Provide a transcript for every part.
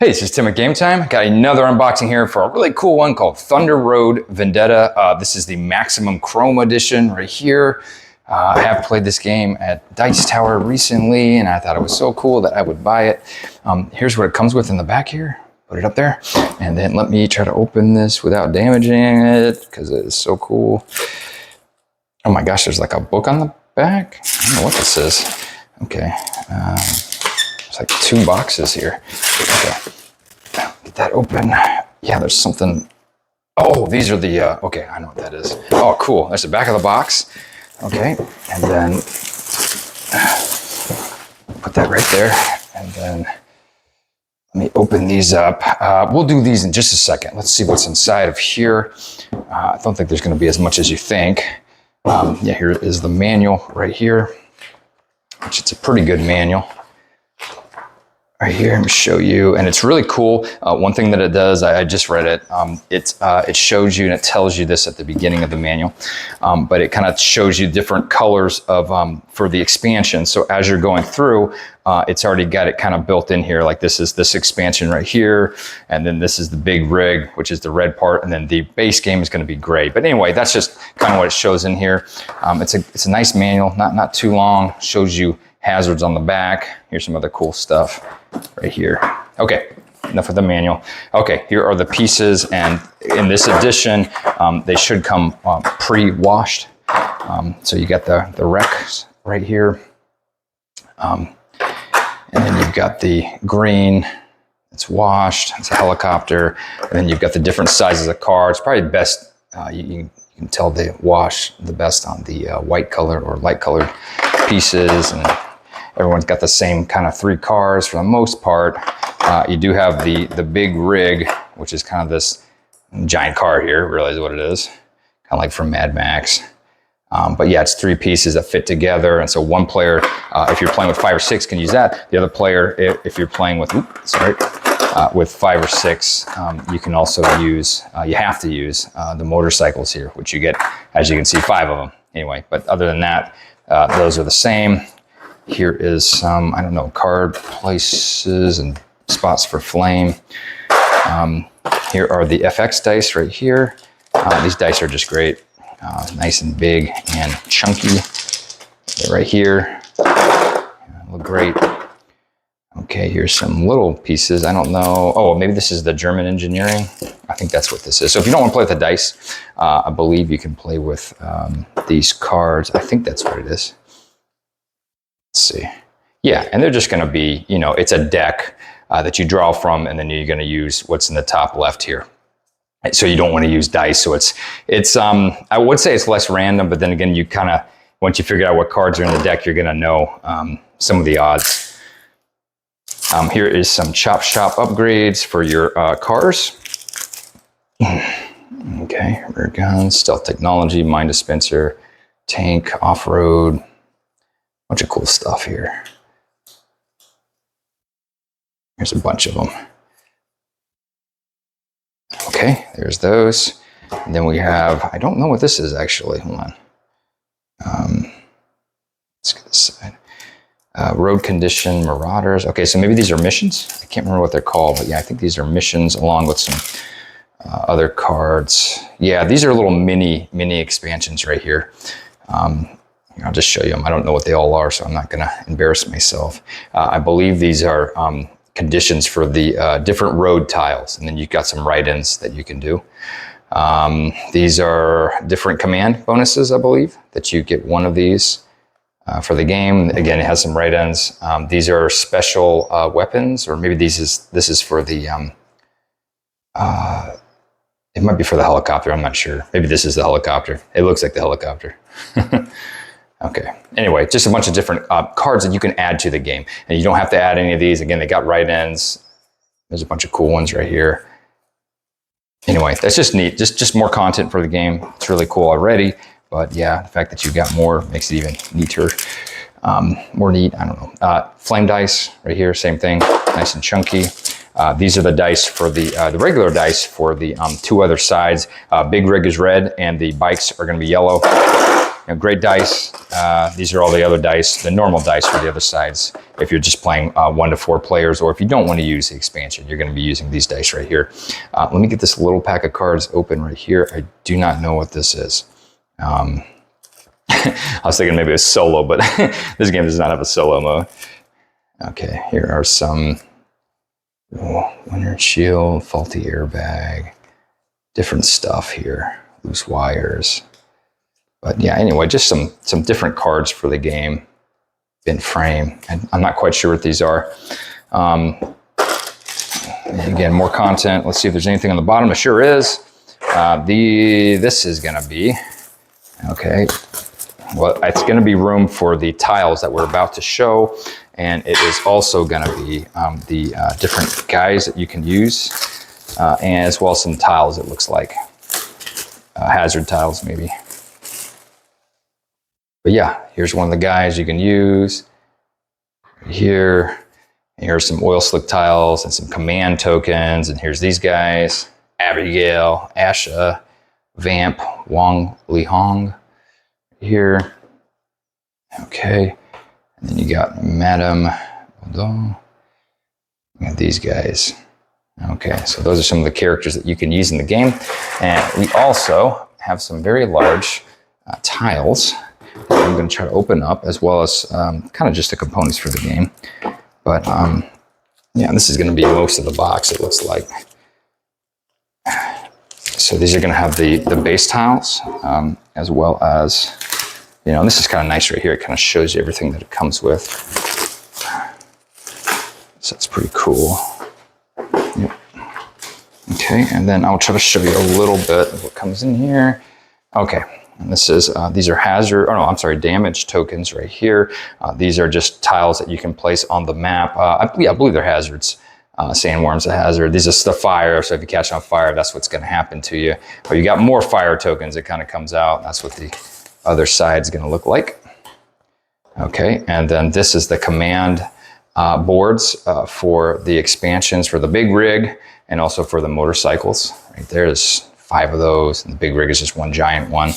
Hey, this is Tim at Game Time. Got another unboxing here for a really cool one called Thunder Road Vendetta. This is the Maximum Chrome edition right here. I have played this game at Dice Tower recently, and I thought it was so cool that I would buy it. Here's what it comes with in the back here. Put it up there. And then let me try to open this without damaging it, because it is so cool. Oh my gosh, there's like a book on the back. I don't know what this is. Okay. There's like 2 boxes here. Okay. Get that open. Yeah, there's something. Oh, these are the, okay, I know what that is. Oh, cool. That's the back of the box. Okay. And then put that right there. And then let me open these up. We'll do these in just a second. Let's see what's inside of here. I don't think there's going to be as much as you think. Yeah, here is the manual right here, which it's a pretty good manual. Right here, I'm gonna show you, and it's really cool. One thing that it does, I just read it, it shows you and it tells you this at the beginning of the manual, but it kind of shows you different colors of for the expansion. So as you're going through, it's already got it kind of built in here, like this is this expansion right here, and then this is the big rig, which is the red part, and then the base game is gonna be gray. But anyway, that's just kind of what it shows in here. It's a nice manual, not too long, shows you hazards on the back. Here's some other cool stuff right here. Okay, enough of the manual. Okay, here are the pieces, and in this edition, they should come pre-washed. So you got the wrecks right here. And then you've got the green, it's washed, it's a helicopter. And then you've got the different sizes of cards. Probably best, you can tell they wash the best on the white color or light colored pieces, and everyone's got the same kind of 3 cars for the most part. You do have the big rig, which is kind of this giant car here, really is what it is. Kind of like from Mad Max. But yeah, it's 3 pieces that fit together. And so one player, if you're playing with 5 or 6, can use that. The other player, if you're playing with, with 5 or 6, you can also use, you have to use the motorcycles here, which you get, as you can see, 5 of them. Anyway, but other than that, those are the same. Here is some, I don't know, card places and spots for flame. Here are the FX dice right here. These dice are just great. Nice and big and chunky. They're right here. Look great. Okay, here's some little pieces. I don't know. Oh, maybe this is the German engineering. I think that's what this is. So if you don't want to play with the dice, I believe you can play with these cards. I think that's what it is. Let's see. Yeah, and they're just going to be, you know, it's a deck that you draw from, and then you're going to use what's in the top left here. So you don't want to use dice. So it's I would say it's less random, but then again, you kind of, once you figure out what cards are in the deck, you're going to know some of the odds. Here is some Chop Shop upgrades for your cars. Okay, rear guns, stealth technology, mine dispenser, tank, off-road. Bunch of cool stuff here. Here's a bunch of them. Okay, there's those. And then we have, I don't know what this is actually. Hold on. Let's get this side. Road condition, marauders. Okay, so maybe these are missions. I can't remember what they're called, but yeah, I think these are missions along with some other cards. Yeah, these are little mini expansions right here. I'll just show you them. I don't know what they all are, so I'm not going to embarrass myself. I believe these are conditions for the different road tiles, and then you've got some write-ins that you can do. These are different command bonuses, I believe, that you get one of these for the game. Again, it has some write-ins. These are special weapons, or maybe this is for the, it might be for the helicopter, I'm not sure. Maybe this is the helicopter. It looks like the helicopter. Okay, anyway, just a bunch of different cards that you can add to the game. And you don't have to add any of these. Again, they got write-ins. There's a bunch of cool ones right here. Anyway, that's just neat. Just more content for the game. It's really cool already. But yeah, the fact that you got more makes it even neater. More neat, I don't know. Flame dice right here, same thing. Nice and chunky. These are the dice for the regular dice for the 2 other sides. Big rig is red and the bikes are gonna be yellow. great dice. These are all the other dice, the normal dice for the other sides. If you're just playing 1 to 4 players, or if you don't want to use the expansion, you're going to be using these dice right here. Let me get this little pack of cards open right here. I do not know what this is. I was thinking maybe a solo, but this game does not have a solo mode. Okay, here are some winter shield, faulty airbag, different stuff here, loose wires. But yeah, anyway, just some different cards for the game. Bent frame, and I'm not quite sure what these are. Again, more content. Let's see if there's anything on the bottom. There sure is. This is gonna be, okay, well, it's gonna be room for the tiles that we're about to show, and it is also gonna be the different guys that you can use, and as well as some tiles, it looks like. Hazard tiles, maybe. But yeah, here's one of the guys you can use. Right here. Here's some oil slick tiles and some command tokens. And here's these guys. Abigail, Asha, Vamp, Wang Li Hong. Here. Okay. And then you got Madame Baudon. And these guys. Okay, so those are some of the characters that you can use in the game. And we also have some very large tiles that I'm going to try to open up, as well as kind of just the components for the game. But yeah, this is going to be most of the box, it looks like. So these are going to have the base tiles, as well as, you know, this is kind of nice right here. It kind of shows you everything that it comes with. So it's pretty cool. Yep. Okay, and then I'll try to show you a little bit of what comes in here. Okay. And this is, these are damage tokens right here. These are just tiles that you can place on the map. I believe they're hazards. Sandworm's a hazard. These are the fire, so if you catch on fire, that's what's gonna happen to you. But you got more fire tokens, it kind of comes out. That's what the other side's gonna look like. Okay, and then this is the command boards for the expansions for the big rig and also for the motorcycles. Right there's 5 of those, and the big rig is just one giant one.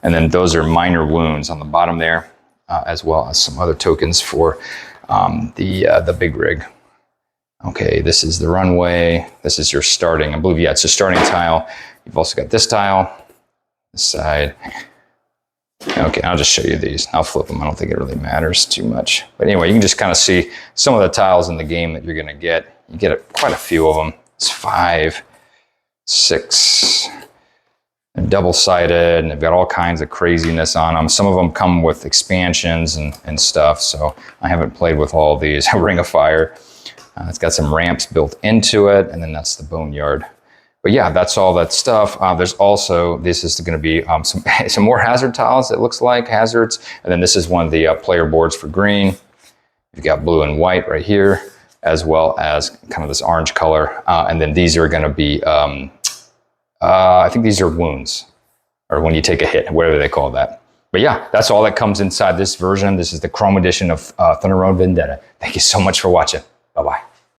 And then those are minor wounds on the bottom there, as well as some other tokens for the big rig. Okay, this is the runway. This is your starting, I believe, yeah, it's a starting tile. You've also got this tile, this side. Okay, I'll just show you these. I'll flip them. I don't think it really matters too much. But anyway, you can just kind of see some of the tiles in the game that you're gonna get. You get quite a few of them. It's 5, 6, and double-sided, and they've got all kinds of craziness on them. Some of them come with expansions and stuff, so I haven't played with all of these. Ring of Fire. It's got some ramps built into it, and then that's the Boneyard. But yeah, that's all that stuff. There's also, this is going to be some more hazard tiles, it looks like, hazards. And then this is one of the player boards for green. You've got blue and white right here, as well as kind of this orange color. And then these are going to be, I think these are wounds, or when you take a hit, whatever they call that. But yeah, that's all that comes inside this version. This is the Chrome edition of Thunder Road Vendetta. Thank you so much for watching. Bye-bye.